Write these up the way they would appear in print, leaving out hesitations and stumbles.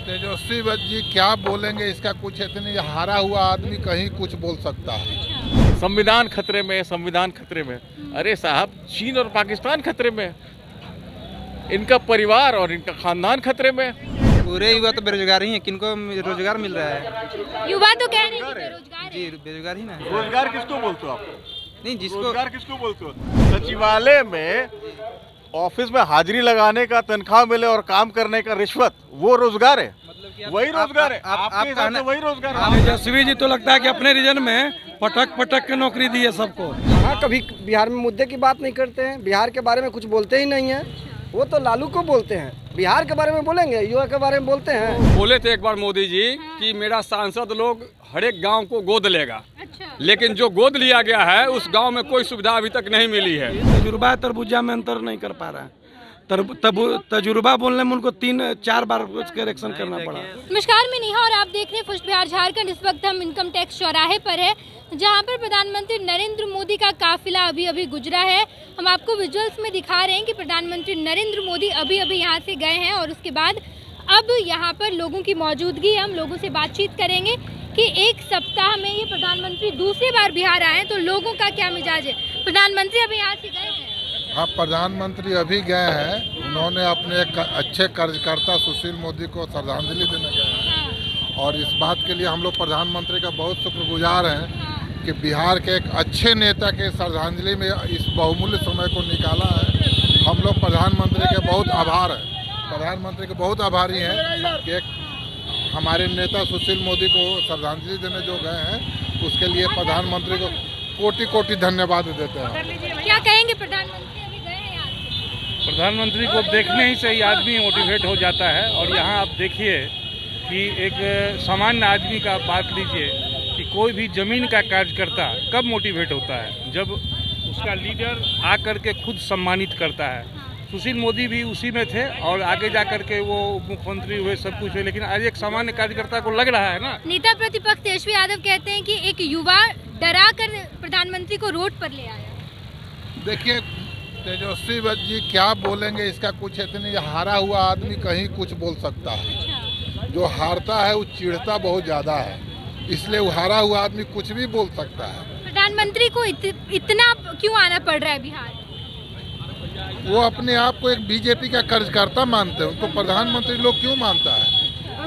तेजस्वी जी क्या बोलेंगे, इसका कुछ इतनी हारा हुआ आदमी कहीं कुछ बोल सकता है। संविधान खतरे में, संविधान खतरे में। अरे साहब, चीन और पाकिस्तान खतरे में, इनका परिवार और इनका खानदान खतरे में। पूरे युवा तो बेरोजगार ही हैं। किनको रोजगार मिल रहा है? युवा तो कह रहे हैं कि बेरोजगार जी बेरोजगार ही ना है। रोजगार किसको बोलते हो आप? नहीं, जिसको रोजगार किसको बोलते हो? सचिवालय में ऑफिस में हाजिरी लगाने का, तनख्वाह मिले और काम करने का रिश्वत, वो रोजगार है? वही रोजगार है? आपके हिसाब से वही रोजगार है? तेजस्वी जी तो लगता है कि अपने रीजन में पटक पटक के नौकरी दी है सबको। हाँ, कभी बिहार में मुद्दे की बात नहीं करते हैं, बिहार के बारे में कुछ बोलते ही नहीं है। वो तो लालू को बोलते हैं, बिहार के बारे में बोलेंगे, युवा के बारे में बोलते हैं। बोले थे एक बार मोदी जी कि मेरा सांसद लोग हर एक गांव को गोद लेगा। अच्छा। लेकिन जो गोद लिया गया है उस गांव में कोई सुविधा अभी तक नहीं मिली है। तजुर्बा तरबूजा में अंतर नहीं कर पा रहा है। तजुर्बा बोलने में उनको 3-4 बार करेक्शन करना पड़ा। नमस्कार, मैं नेहा और आप देख रहे हैं खुश बिहार झारखंड। इस वक्त हम इनकम टैक्स चौराहे पर है, जहां पर प्रधानमंत्री नरेंद्र मोदी का काफिला अभी अभी गुजरा है। हम आपको विजुअल्स में दिखा रहे हैं कि प्रधानमंत्री नरेंद्र मोदी अभी अभी यहां से गए हैं और उसके बाद अब यहां पर लोगों की मौजूदगी है। हम लोगों से बातचीत करेंगे कि एक सप्ताह में ये प्रधानमंत्री दूसरी बार बिहार आए हैं तो लोगों का क्या मिजाज है। प्रधानमंत्री अभी यहाँ से गए हैं? हाँ, प्रधानमंत्री अभी गए हैं। उन्होंने अपने एक अच्छे कार्यकर्ता सुशील मोदी को श्रद्धांजलि देने गए हैं और इस बात के लिए हम लोग प्रधानमंत्री का बहुत शुक्रगुजार हैं कि बिहार के एक अच्छे नेता के श्रद्धांजलि में इस बहुमूल्य समय को निकाला है। हम लोग प्रधानमंत्री के बहुत आभार हैं, प्रधानमंत्री के बहुत आभारी हैं कि एक हमारे नेता सुशील मोदी को श्रद्धांजलि देने जो गए हैं, उसके लिए प्रधानमंत्री को कोटि कोटि धन्यवाद देते हैं। क्या कहेंगे? प्रधानमंत्री अभी गए हैं यहाँ से। प्रधानमंत्री को देखने ही से ही आदमी मोटिवेट हो जाता है। और यहाँ आप देखिए कि एक सामान्य आदमी का बात लीजिए कि कोई भी ज़मीन का कार्यकर्ता कब मोटिवेट होता है, जब उसका लीडर आकर के खुद सम्मानित करता है। सुशील मोदी भी उसी में थे और आगे जा कर के वो मुख्यमंत्री हुए, सब कुछ हुए, लेकिन आज एक सामान्य कार्यकर्ता को लग रहा है ना। नेता प्रतिपक्ष तेजस्वी यादव कहते हैं कि एक युवा डरा कर प्रधानमंत्री को रोड पर ले आया। देखिए, तेजस्वी जी क्या बोलेंगे, इसका कुछ इतनी हारा हुआ आदमी कहीं कुछ बोल सकता है। जो हारता है वो चिढ़ता बहुत ज़्यादा है, इसलिए वो हारा हुआ आदमी कुछ भी बोल सकता है। प्रधानमंत्री को इतना क्यों आना पड़ रहा है बिहार? वो अपने आप को एक बीजेपी का कार्यकर्ता मानते हैं, उनको प्रधानमंत्री लोग क्यों मानता है?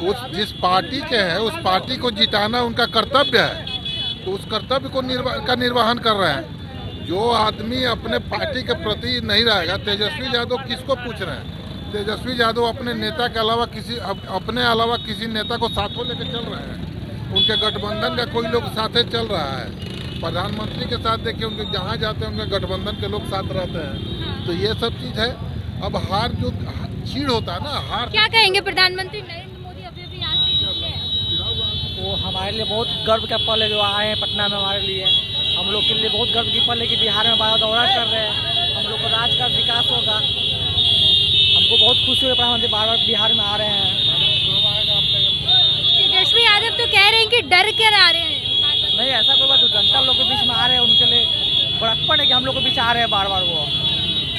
उस जिस पार्टी के हैं उस पार्टी को जिताना उनका कर्तव्य है, तो उस कर्तव्य को निर्वहन कर रहे हैं। जो आदमी अपने पार्टी के प्रति नहीं रहेगा, तेजस्वी यादव किसको पूछ रहे हैं? तेजस्वी यादव अपने नेता के अलावा अपने अलावा किसी नेता को साथों लेकर चल रहे हैं। उनके गठबंधन का कोई लोग साथे चल रहा है। प्रधानमंत्री के साथ देखिए, उनके जहाँ जाते हैं उनके गठबंधन के लोग साथ रहते हैं। तो ये सब चीज़ है। अब हार जो चीड़ होता है ना, हार। क्या कहेंगे? प्रधानमंत्री नरेंद्र मोदी अभी अभी यहाँ से निकले हैं। वो हमारे लिए बहुत गर्व का पल है जो आए हैं पटना में हमारे लिए। हम लोग के लिए बहुत गर्व की पल है कि बिहार में बार दौरा कर रहे हैं। हम लोग को राज्य का विकास होगा। हमको बहुत खुशी हुई प्रधानमंत्री बार बिहार में आ रहे हैं। तेजस्वी यादव तो कह रहे हैं कि डर कर आ रहे हैं। नहीं, ऐसा कोई बात, जनता लोग के बीच में आ रहे हैं, उनके लिए बड़प्पन है कि हम लोग के बीच आ रहे हैं बार बार वो,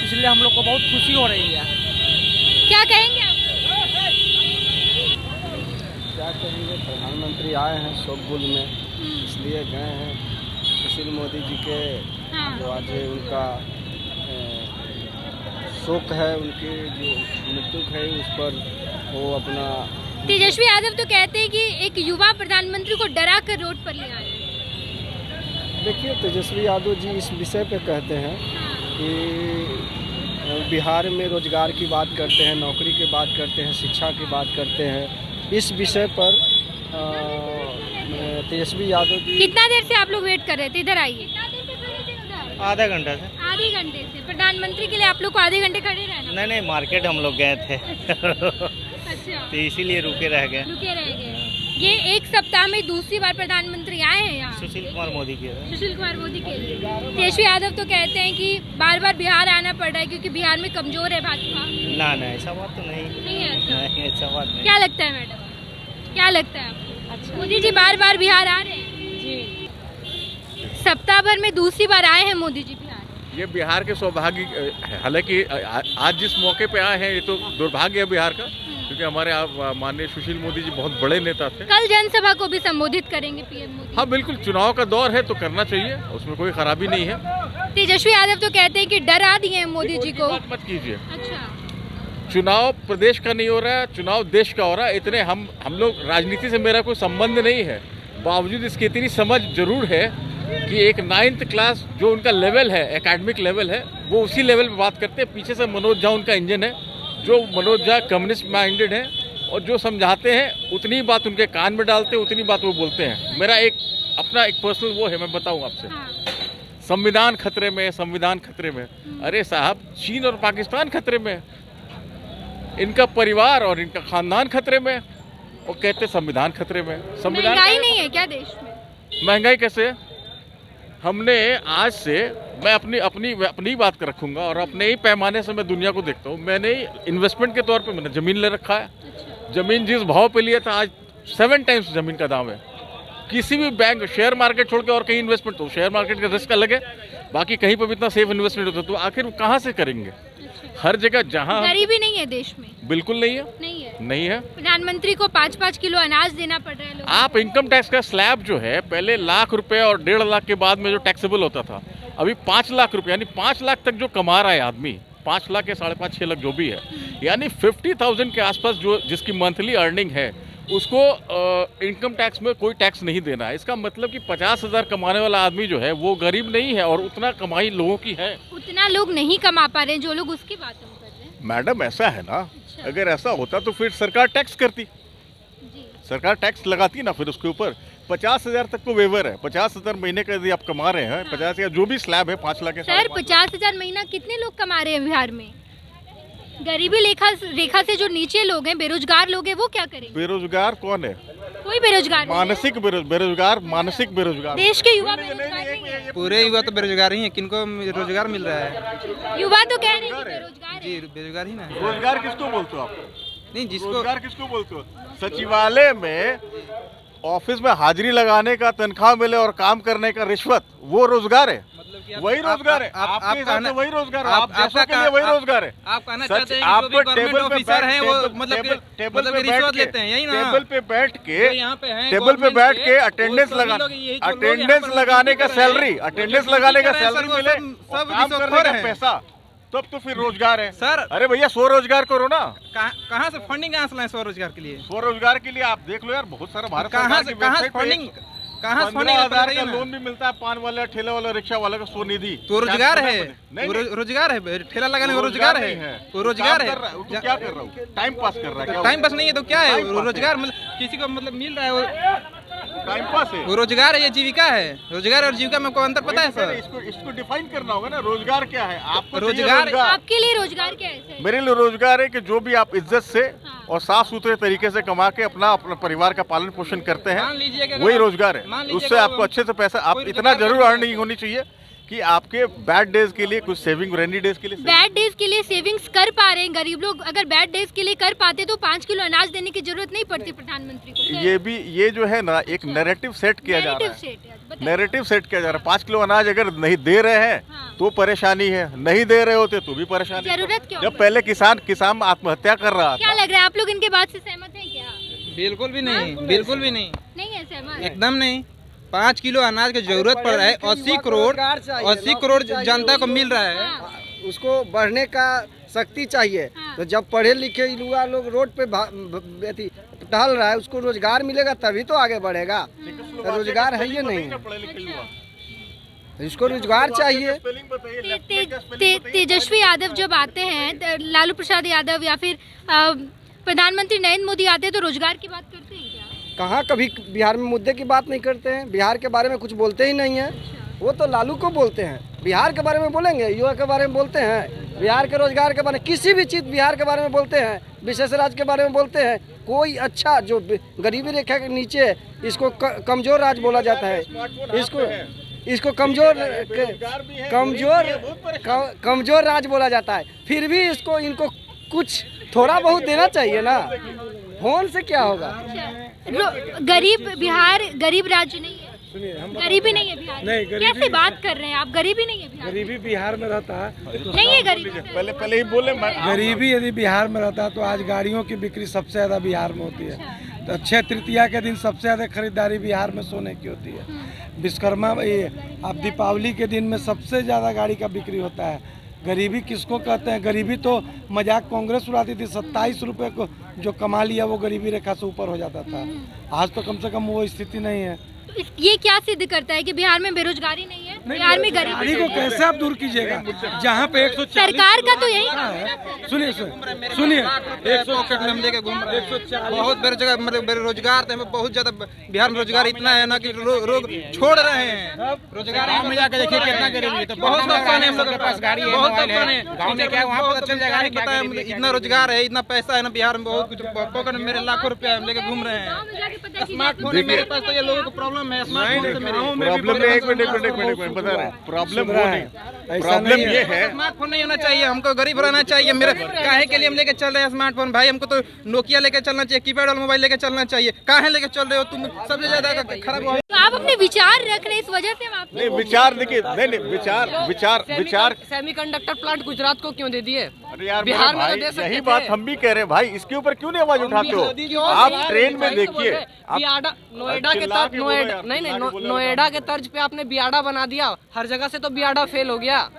इसलिए हम लोग को बहुत खुशी हो रही है। क्या कहेंगे आप? क्या कहेंगे, प्रधानमंत्री आए हैं शोकगुल में, इसलिए गए हैं। सुशील मोदी जी के जो आज उनका शोक है, उनकी जो मृत्यु है उस पर वो अपना। तेजस्वी यादव तो कहते हैं कि एक युवा प्रधानमंत्री को डरा कर रोड पर ले आए। देखिए, तेजस्वी यादव जी इस विषय पे कहते हैं कि बिहार में रोजगार की बात करते हैं, नौकरी की बात करते हैं, शिक्षा की बात करते हैं। इस विषय पर तेजस्वी यादव जी। कितना देर से आप लोग वेट कर रहे थे? इधर आइए। आधा घंटा से। आधे घंटे से? प्रधानमंत्री के लिए आप लोग को आधे घंटे खड़े रहना? नहीं, मार्केट हम लोग गए थे अच्छा, तो इसीलिए रुके रह गए। ये एक सप्ताह में दूसरी बार प्रधानमंत्री आए हैं यहाँ। सुशील कुमार मोदी के लिए। तेजस्वी यादव तो कहते हैं कि बार बार बिहार आना पड़ रहा है क्योंकि बिहार में कमजोर है भाजपा। ना, ऐसा बात तो नहीं है। ऐसा बात नहीं। क्या लगता है मैडम, क्या लगता है आपको? अच्छा, मोदी जी बार बार बिहार आ रहे हैं जी। सप्ताह भर में दूसरी बार आए हैं मोदी जी बिहार। ये बिहार के सौभाग्य, हालांकि आज जिस मौके पे आए हैं ये तो दुर्भाग्य है बिहार का, क्योंकि क्योंकि हमारे माननीय सुशील मोदी जी बहुत बड़े नेता थे। कल जनसभा को भी संबोधित करेंगे पीएम मोदी। हाँ बिल्कुल, चुनाव का दौर है तो करना चाहिए, उसमें कोई खराबी नहीं है। तेजस्वी यादव तो कहते हैं कि डरा दिए हैं मोदी जी को। बात मत कीजिए, अच्छा, चुनाव प्रदेश का नहीं हो रहा है, चुनाव देश का हो रहा है। इतने हम लोग राजनीति से मेरा कोई संबंध नहीं है, बावजूद इसकी इतनी समझ जरूर है कि एक 9th क्लास जो उनका लेवल है, एकेडमिक लेवल है, वो उसी लेवल पे बात करते हैं। पीछे से मनोज झा उनका इंजन है, जो मनोज झा कम्युनिस्ट माइंडेड है और जो समझाते हैं उतनी ही बात उनके कान में डालते हैं, उतनी बात वो बोलते हैं। मेरा अपना एक पर्सनल वो है, मैं बताऊँ आपसे। हाँ। संविधान खतरे में, संविधान खतरे में। अरे साहब, चीन और पाकिस्तान खतरे में, इनका परिवार और इनका खानदान खतरे में, और कहते संविधान खतरे में। संविधान महंगाई नहीं है क्या देश में? महंगाई कैसे है? हमने आज से, मैं अपनी बात कर रखूंगा और अपने ही पैमाने से मैं दुनिया को देखता हूँ। मैंने इन्वेस्टमेंट के तौर पे मैंने ज़मीन ले रखा है। ज़मीन जिस भाव पे लिया था, आज 7 टाइम्स ज़मीन का दाम है। किसी भी बैंक, शेयर मार्केट छोड़ के और कहीं इन्वेस्टमेंट, तो शेयर मार्केट का रिस्क अलग है, बाकी कहीं पर भी इतना सेफ इन्वेस्टमेंट होता है, तो आखिर कहाँ से करेंगे? हर जगह जहाँ गरीबी नहीं है देश में? बिल्कुल नहीं है, नहीं है। नहीं है। प्रधानमंत्री को 5-5 किलो अनाज देना पड़ रहा है लोगों को। आप इनकम टैक्स का स्लैब जो है, पहले ₹1,00,000 और 1.5 लाख के बाद में जो टैक्सेबल होता था, अभी 5 लाख रुपये, यानी 5 लाख तक जो कमा रहा है आदमी, 5 लाख या 5.5-6 लाख जो भी है, यानी 50,000 के आसपास जो जिसकी मंथली अर्निंग है, उसको इनकम टैक्स में कोई टैक्स नहीं देना है। इसका मतलब कि 50,000 कमाने वाला आदमी जो है वो गरीब नहीं है, और उतना कमाई लोगों की है। उतना लोग नहीं कमा पा रहे हैं जो लोग उसकी बात हम कर रहे हैं। मैडम ऐसा है ना, अगर ऐसा होता तो फिर सरकार टैक्स करती, जी। सरकार टैक्स लगाती ना, फिर उसके ऊपर 50,000 तक को वेवर है। 50,000 महीने का यदि आप कमा रहे हैं, 50 या जो भी स्लैब है, 5 लाख के सर 50,000 महीना कितने लोग कमा रहे हैं बिहार में? गरीबी रेखा से जो नीचे लोग हैं, बेरोजगार लोग हैं, वो क्या करेंगे? बेरोजगार कौन है? कोई बेरोजगार नहीं है। मानसिक बेरोजगार, मानसिक बेरोजगार। देश के युवा बेरोजगार नहीं है। पूरे युवा तो बेरोजगार ही हैं, किनको रोजगार मिल रहा है? युवा तो कह रहे हैं कि बेरोजगार है। जी, बेरोजगार ही ना है। रोजगार किसको बोलते हो आप? नहीं, जिसको रोजगार किसको बोलते हो? सचिवालय में ऑफिस में हाजिरी लगाने का, तनख्वाह मिले और काम करने का रिश्वत, वो रोजगार है? वही रोजगार है। आपके हिसाब से वही रोजगार है, आप जैसा के लिए वही रोजगार है। आप कहना चाहते हैं कि जो भी गवर्नमेंट ऑफिसर हैं वो मतलब कि रिश्वत लेते हैं, यही ना? टेबल पे बैठ के, यहाँ पे हैं टेबल पे बैठ के अटेंडेंस लगाने का सैलरी, अटेंडेंस लगाने का सैलरी मिले, काम करने का पैसा, तब तो फिर रोजगार है सर। अरे भैया, स्वरोजगार करो ना। कहाँ से फंडिंग कहाँ से लाए स्वरोजगार के लिए? स्वरोजगार के लिए आप देख लो यार, बहुत सारा भारत कहाँ से फंडिंग, कहाँ से फंडिंग? 15,000 का लोन भी मिलता है, पान वाला, ठेला वाला, रिक्शा वाला का स्वनिधि। तो रोजगार है, रोजगार है, ठेला लगाने का रोजगार है, वो रोजगार है। क्या कर रहा हूँ? टाइम पास कर रहा है। टाइम पास नहीं है तो क्या है? रोजगार मतलब किसी को मतलब मिल रहा है, टाइम पास है। वो रोजगार है, ये जीविका है। रोजगार और जीविका में कोई अंतर पता है सर? इसको डिफाइन करना होगा ना, रोजगार क्या है आपको? रोजगार आपके लिए रोजगार क्या है सर? मेरे लिए रोजगार है कि जो भी आप इज्जत से और साफ सुथरे तरीके से कमा के अपना परिवार का पालन पोषण करते मान लीजिए हैं, कि वही रोजगार है। मान लीजिए उससे कि आपको अच्छे से पैसा, आप कोई इतना रोजगार जरूर नहीं अर्निंग होनी चाहिए कि आपके बैड डेज के लिए कुछ सेविंग, रेनी डेज के लिए बैड डेज के लिए सेविंग्स कर पा रहे हैं गरीब लोग। अगर बैड डेज के लिए कर पाते तो 5 किलो अनाज देने की जरूरत नहीं पड़ती प्रधानमंत्री को। ये जो है ना, एक नैरेटिव सेट किया जा रहा है। नैरेटिव सेट किया जा रहा है। 5 किलो अनाज अगर नहीं दे रहे हैं तो परेशानी है, नहीं दे रहे होते तो भी परेशानी। जरूरत क्यों? जब पहले किसान आत्महत्या कर रहा क्या था। लग रहा है आप लोग इनके बात से सहमत हैं क्या? बिल्कुल भी नहीं, बिल्कुल भी नहीं, नहीं है सहमत? एकदम नहीं। 5 किलो अनाज की जरूरत पड़ रहा है, 80 करोड़ जनता को मिल रहा है। उसको बढ़ने का शक्ति चाहिए। तो जब पढ़े लिखे युवा लोग रोड पे टहल रहा है, उसको रोजगार मिलेगा तभी तो आगे बढ़ेगा। तो रोजगार है ये नहीं है, इसको रोजगार चाहिए। तेजस्वी यादव जब आते हैं, लालू प्रसाद यादव या फिर प्रधानमंत्री नरेंद्र मोदी आते हैं, तो रोजगार की बात करते हैं क्या? कहाँ कभी बिहार में मुद्दे की बात नहीं करते हैं, बिहार के बारे में कुछ बोलते ही नहीं है। वो तो लालू को बोलते हैं, बिहार के बारे में बोलेंगे, युवा के बारे में बोलते हैं, बिहार के रोजगार के बारे में, किसी भी चीज़ बिहार के बारे में बोलते हैं, विशेष राज्य के बारे में बोलते हैं। कोई अच्छा जो गरीबी रेखा के नीचे, इसको कमजोर राज्य बोला जाता है, इसको कमजोर राज्य बोला जाता है। फिर भी इनको कुछ थोड़ा बहुत देना चाहिए ना, होने से क्या होगा? बिहार गरीब राज्य नहीं है? सुनिए हम गरीबी नहीं है बिहार में? नहीं, गरीबी- कैसे बात कर रहे हैं आप? गरीबी नहीं है बिहार में? गरीबी बिहार में रहता है नहीं है गरीबी। पहले ही बोले गरीबी यदि बिहार में रहता तो आज गाड़ियों की बिक्री सबसे ज़्यादा बिहार में होती है। तो अक्षय तृतीया के दिन सबसे ज़्यादा खरीदारी बिहार में सोने की होती है। विश्वकर्मा ये अब दीपावली के दिन में सबसे ज़्यादा गाड़ी का बिक्री होता है। गरीबी किसको कहते हैं? गरीबी तो मजाक कांग्रेस उड़ाती थी, 27 रुपये को जो कमा लिया वो गरीबी रेखा से ऊपर हो जाता था। आज तो कम से कम वो स्थिति नहीं है। ये क्या सिद्ध करता है कि बिहार में बेरोजगारी नहीं है? बिहार में गरीबी गरीबी को कैसे आप दूर कीजिएगा जहाँ पे 140 सरकार का तो यही काम है। सुनिए 100 हम लेके घूम रहे हैं। बहुत बेरोजगार मतलब बेरोजगार थे, बहुत ज्यादा बिहार में रोजगार इतना है ना कि लोग छोड़ रहे हैं रोजगार। गाँव में जाकर देखिए कितना गरीबी है। तो बहुत नुकसान है हम लोग के पास, गाड़ी है, बहुत नुकसान है। गाँव में क्या वहाँ पता चल जाएगा पता है इतना रोजगार है, इतना पैसा है ना बिहार में, बहुत कुछ पॉकेट में मेरे लाखों रुपया हम लेके घूम रहे हैं। स्मार्टफोन है मेरे पास, तो ये लोगों को प्रॉब्लम है स्मार्टफोन से। प्रॉब्लम एक मिनट बता रहे हैं। प्रॉब्लम वो नहीं, प्रॉब्लम ये है स्मार्टफोन नहीं होना चाहिए, हमको गरीब रहना चाहिए। मेरे काहे के लिए हम लेके चल रहे हैं स्मार्टफोन? भाई हमको तो नोकिया लेके चलना चाहिए, कीपैड वाला मोबाइल लेके चलना चाहिए। काहे लेके चल रहे हो तुम? सबसे ज्यादा खराब हो। तो आप अपने विचार रख रहे हैं, इस वजह से हम आपसे नहीं विचार देखिए, नहीं विचार सेमीकंडक्टर प्लांट गुजरात को क्यों दे दिए? अरे यार बिहार में भाई, तो दे सकते यही थे। बात हम भी कह रहे हैं भाई, इसके ऊपर क्यों नहीं आवाज उठाते हो? आप ट्रेन में देखिए, नोएडा के तर्ज नोएडा के तर्ज पे आपने बियाडा बना दिया। हर जगह से तो बियाडा फेल हो गया।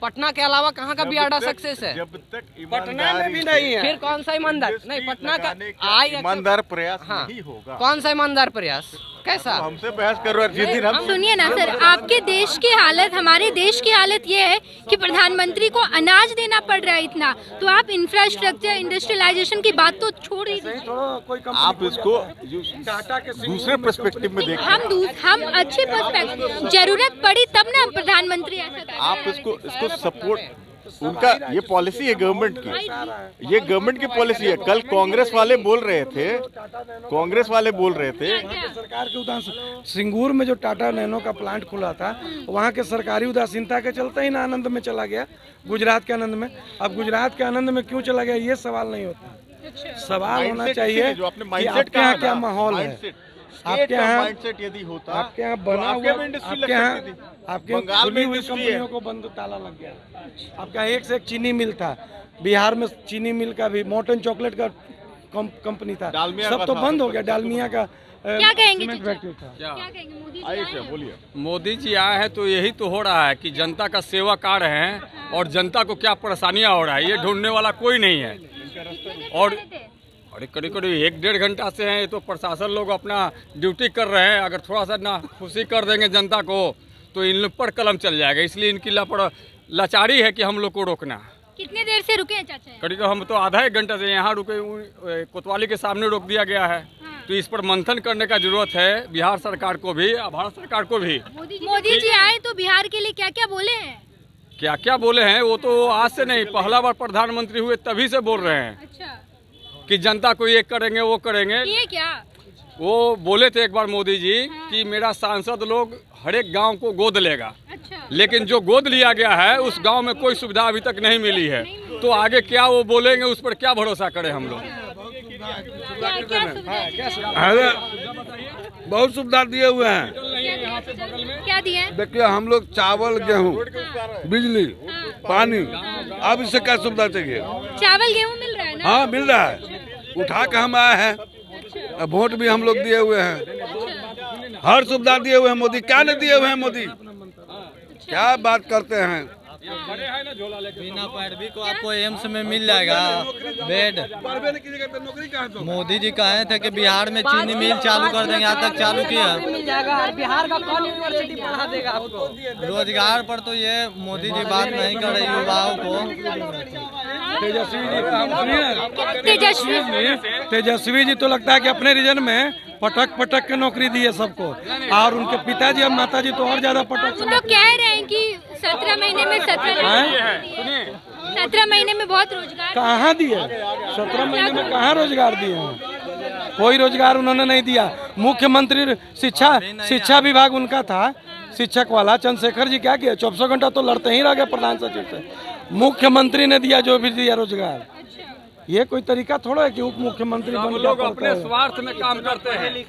पटना के अलावा कहाँ का बियाडा सक्सेस है? जब तक पटना में भी नहीं है। फिर कौन सा ईमानदार? नहीं, पटना का ईमानदार प्रयास हाँ, नहीं होगा। कौन सा ईमानदार प्रयास? कैसा? हमसे बहस कर रहे हो जिस दिन हम सुनिए ना सर, आपके देश की हालत, हमारे देश की हालत ये है कि प्रधानमंत्री को अनाज देना पड़ रहा है इतना, तो आप इंफ्रास्ट्रक्चर इंडस्ट्रियलाइजेशन की बात तो छोड़ ही दीजिए। आप इसको दूसरे पर्सपेक्टिव में देखिए। हम अच्छे पर्सपेक्टिव, जरूरत पड़ी तब ना प्रधानमंत्री ऐसा करें। आप इसको सपोर्ट, उनका ये पॉलिसी है गवर्नमेंट की, ये गवर्नमेंट की पॉलिसी है। कल कांग्रेस वाले बोल रहे थे सरकार के उदाहरण सिंगूर में जो टाटा नैनो का प्लांट खुला था, वहाँ के सरकारी उदासीनता के चलते ही ना आनंद में चला गया, गुजरात के आनंद में। अब गुजरात के आनंद में क्यों चला गया ये सवाल नहीं होता। सवाल होना चाहिए कि आपके यहाँ क्या माहौल है, आपके यहाँ यदि होता, आपके यहाँ बना हुआ, आपके यहाँ खुली हुई कंपनियों को बंद ताला लग गया। आपका एक से एक चीनी मिल था बिहार में, चीनी मिल का भी मोर्टन चॉकलेट का कंपनी था, सब तो बंद हो गया। डालमिया का क्या कहेंगे फैक्ट्री था। क्या कहेंगे? मोदी जी आए हैं? बोलिए। मोदी जी आए हैं तो यही तो हो रहा है कि जनता का सेवा कर रहे हैं, और जनता को क्या परेशानियां हो रहा है ये ढूंढने वाला कोई नहीं है। और अरे करीब 1-1.5 घंटा से हैं, ये तो प्रशासन लोग अपना ड्यूटी कर रहे हैं। अगर थोड़ा सा ना खुशी कर देंगे जनता को तो इन लोग पर कलम चल जाएगा। इसलिए इनकी लाचारी है कि हम लोग को रोकना। कितने देर से रुके हैं चाचा? करीब हम तो आधा 1 घंटा से यहाँ रुके, कोतवाली के सामने रोक दिया गया है। तो इस पर मंथन करने का जरूरत है बिहार सरकार को भी, भारत सरकार को भी। मोदी जी आए तो बिहार के लिए क्या क्या बोले हैं? क्या क्या बोले हैं वो तो आज से नहीं, पहला बार प्रधानमंत्री हुए तभी से बोल रहे हैं। अच्छा, कि जनता को ये करेंगे वो करेंगे। ये क्या? वो बोले थे एक बार मोदी जी कि मेरा सांसद लोग हर एक गाँव को गोद लेगा। अच्छा, लेकिन जो गोद लिया गया है उस गांव में कोई सुविधा अभी तक नहीं मिली है। तो आगे क्या वो बोलेंगे, उस पर क्या भरोसा करें हम लोग। क्या सुविधा? बहुत सुविधा दिए हुए हैं। क्या दिए? देखिए हम लोग चावल, गेहूँ, बिजली, पानी, अब इससे क्या सुविधा चाहिए? चावल गेहूँ मिल रहा है ना? हाँ मिल रहा है, उठा के हम आए हैं। वोट भी हम लोग दिए हुए हैं, हर सुविधा दिए हुए हैं। मोदी क्या नहीं दिए हुए हैं? मोदी क्या बात करते हैं? बिना पैरवी को आपको एम्स में मिल जाएगा बेड। मोदी जी कहे थे कि बिहार में चीनी मिल चालू कर देंगे, आज तक चालू किया। मिल जाएगा। बिहार का कौन यूनिवर्सिटी पढ़ा देगा आपको? रोजगार पर तो ये मोदी जी बात नहीं कर रहे युवाओं को। तेजस्वी जी तो लगता है कि अपने रीजन में पटक के नौकरी दी है सबको, और उनके पिताजी और माताजी तो और ज्यादा पटक। वो तो कह रहे हैं कि 17 महीने में 17 महीने में बहुत रोजगार कहाँ दिए? 17 महीने में कहाँ रोजगार दिए हैं? कोई रोजगार उन्होंने नहीं दिया। मुख्यमंत्री शिक्षा विभाग उनका था, शिक्षक वाला चंद्रशेखर जी क्या किया? 24 घंटा तो लड़ते ही रह गए प्रधान सचिव से। मुख्यमंत्री ने दिया जो भी दिया रोजगार। ये कोई तरीका थोड़ा है कि उप मुख्यमंत्री सब बन के लोग पड़ता अपने है। स्वार्थ में काम करते हैं,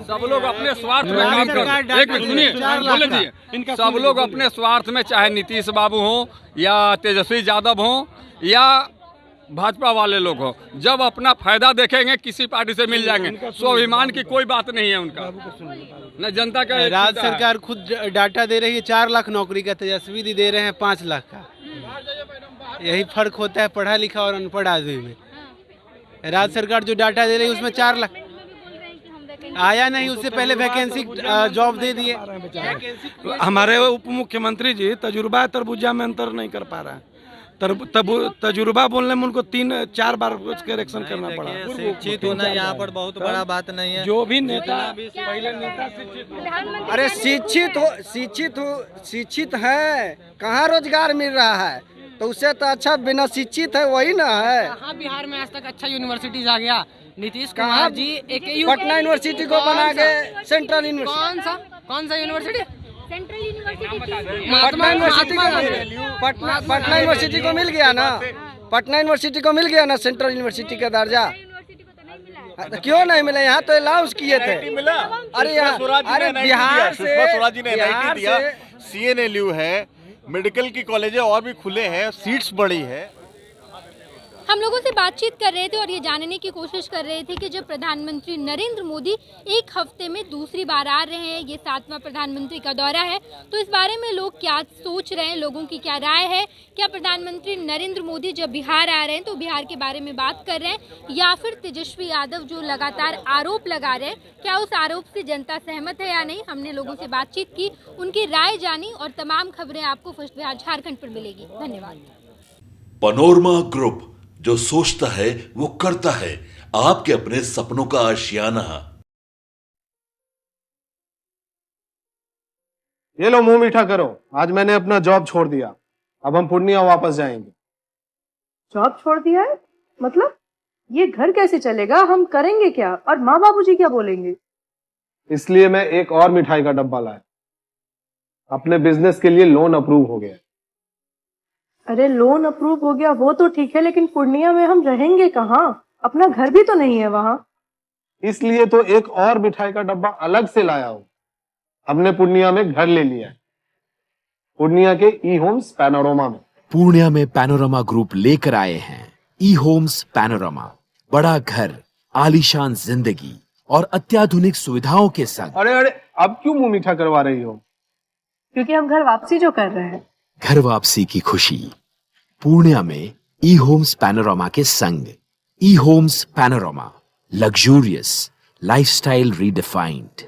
सब लोग अपने स्वार्थ में काम करते हैं। एक मिनट सुनिए, बोले दीजिए, सब लोग अपने स्वार्थ में, चाहे नीतीश बाबू हो या तेजस्वी यादव हो या भाजपा वाले लोग हो, जब अपना फायदा देखेंगे किसी पार्टी से मिल जाएंगे। स्वाभिमान की कोई बात नहीं है उनका, न जनता का। राज्य सरकार खुद डाटा दे रही है 4 लाख नौकरी का, तेजस्वी दी दे रहे हैं 5 लाख का। यही फर्क होता है पढ़ा लिखा और अनपढ़ आदमी में। राज्य सरकार जो डाटा दे रही है उसमें 4 लाख आया नहीं, उससे पहले वैकेंसी जॉब दे दिए। हमारे उप मुख्यमंत्री जी तजुर्बा तरबूजा में अंतर नहीं कर पा रहा है। तजुर्बा बोलने में उनको 3-4 बार करेक्शन करना पड़ा। शिक्षित होना यहाँ पर बहुत बड़ा बात नहीं है। जो भी नेता पहले नेता शिक्षित, अरे शिक्षित है, कहाँ रोजगार मिल रहा है? तो उससे तो अच्छा बिना शिक्षित है वही ना है। कहाँ बिहार में आज तक अच्छा यूनिवर्सिटीज आ गया? नीतीश कहाँ कुमार जी एक पटना यूनिवर्सिटी को बना के सेंट्रल यूनिवर्सिटी, कौन सा university? Central university Patna university को मिल गया ना, पटना यूनिवर्सिटी को मिल गया ना सेंट्रल यूनिवर्सिटी का दर्जा। तो क्यों नहीं मिला? यहाँ तो अलाउंस किए थे। अरे अरे बिहार से CNLU है, मेडिकल की कॉलेजें और भी खुले हैं, सीट्स बढ़ी है। हम लोगों से बातचीत कर रहे थे और ये जानने की कोशिश कर रहे थे कि जब प्रधानमंत्री नरेंद्र मोदी एक हफ्ते में दूसरी बार आ रहे हैं, ये 7वां प्रधानमंत्री का दौरा है, तो इस बारे में लोग क्या सोच रहे हैं, लोगों की क्या राय है? क्या प्रधानमंत्री नरेंद्र मोदी जब बिहार आ रहे हैं तो बिहार के बारे में बात कर रहे हैं, या फिर तेजस्वी यादव जो लगातार आरोप लगा रहे हैं, क्या उस आरोप से जनता सहमत है या नहीं? हमने लोगों से बातचीत की, उनकी राय जानी, और तमाम खबरें आपको फर्स्ट बिहार झारखंड पर मिलेगी। धन्यवाद। पनोरमा ग्रुप, जो सोचता है वो करता है, आपके अपने सपनों का आशियाना। ये लो मुंह मीठा करो, आज मैंने अपना जॉब छोड़ दिया, अब हम पूर्णिया वापस जाएंगे। जॉब छोड़ दिया है? मतलब ये घर कैसे चलेगा? हम करेंगे क्या? और माँ बाबूजी क्या बोलेंगे? इसलिए मैं एक और मिठाई का डब्बा लाया। अपने बिजनेस के लिए लोन अप्रूव हो गया। अरे लोन अप्रूव हो गया वो तो ठीक है, लेकिन पूर्णिया में हम रहेंगे कहाँ? अपना घर भी तो नहीं है वहाँ। इसलिए तो एक और मिठाई का डब्बा अलग से लाया हूँ। हमने पूर्णिया में घर ले लिया है, पूर्णिया के ई होम्स पैनोरमा में। पूर्णिया में पैनोरमा ग्रुप लेकर आए हैं ई होम्स पैनोरमा। बड़ा घर, आलीशान जिंदगी और अत्याधुनिक सुविधाओं के संग। अरे अब क्यों मुंह मीठा करवा रही हो? क्योंकि हम घर वापसी जो कर रहे हैं। घर वापसी की खुशी पूर्णिया में ई होम्स पैनोरमा के संग। E Homes Panorama, luxurious lifestyle redefined.